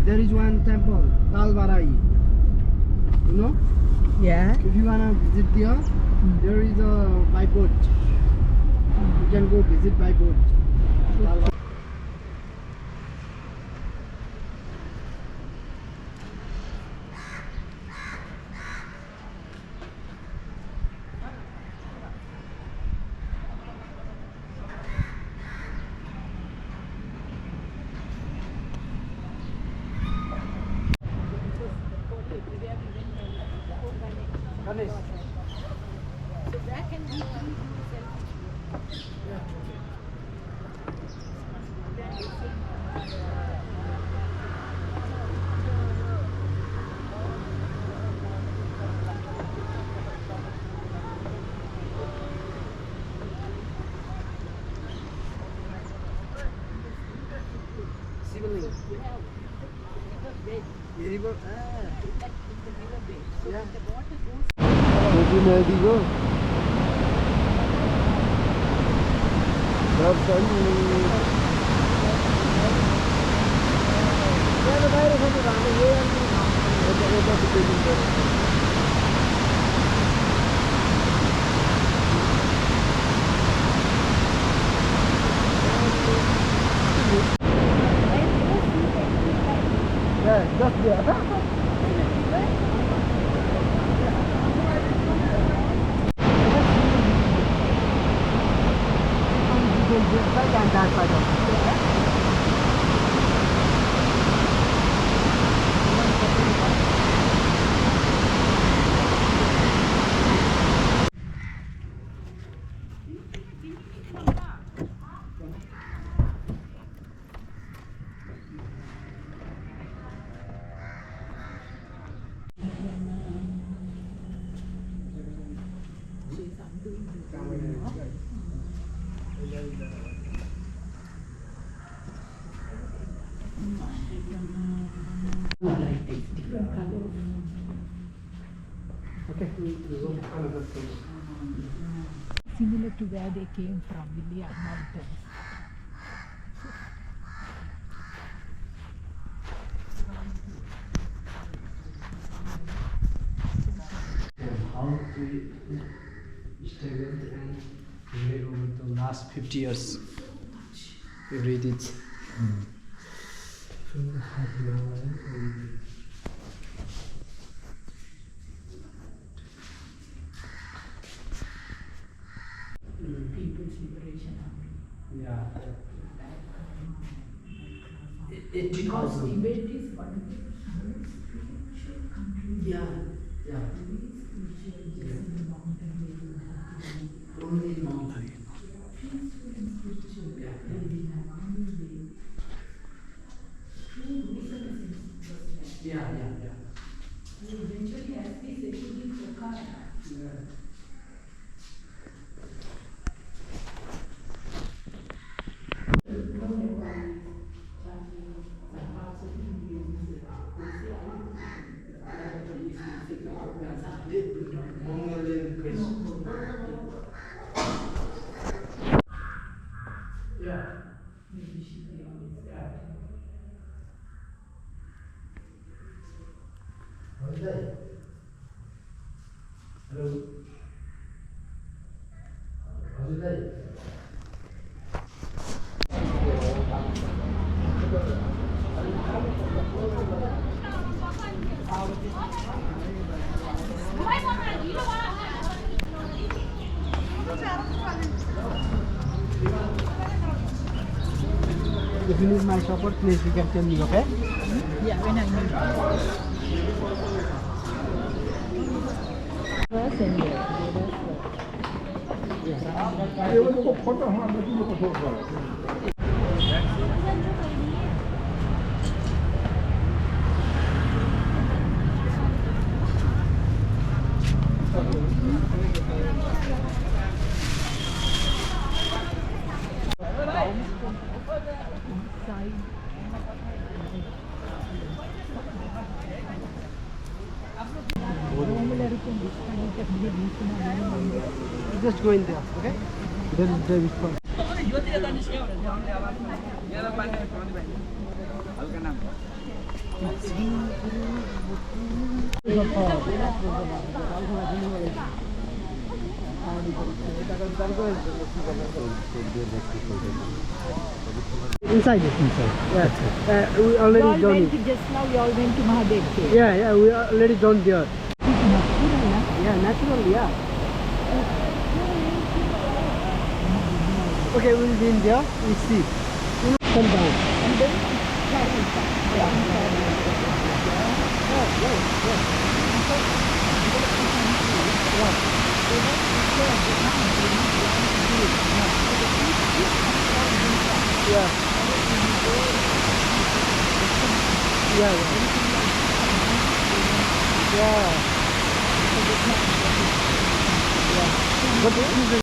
There is one temple, Talbarai. You know? Yeah. If you wanna visit there, there is a by boat. You can go visit by boat. So that can be River. So Yeah. the water goes Yeah, just there. And that side of Okay. similar to where they came from, Himalayan mountains. How we struggled and made over the last 50 years. We read it. From the Himalayan. People's Liberation Army. Yeah. Because Tibet is one of the most spiritual countries. Yeah. Yeah. Very spiritual, just in the mountain where you have to be Only mountain. peaceful and spiritual. Yeah. And in an army way. True Buddhism was there. Yeah, yeah, yeah. And eventually, as we settled in Pokhara, Yeah. Mongolian Christian. Yeah. maybe she be always there. Hello. How's it day? If you need my support, please you can tell me, okay? Yeah, when I need first and Just go in there, okay? There is Devi spot. Inside it. Yeah. We already done it. Just now you all went to Mahadev. Yeah, we already done there. Yeah, natural, yeah. Okay, we'll be in there. We see. Come down. And then carry it. Yeah. Yeah. Yeah. Yeah. But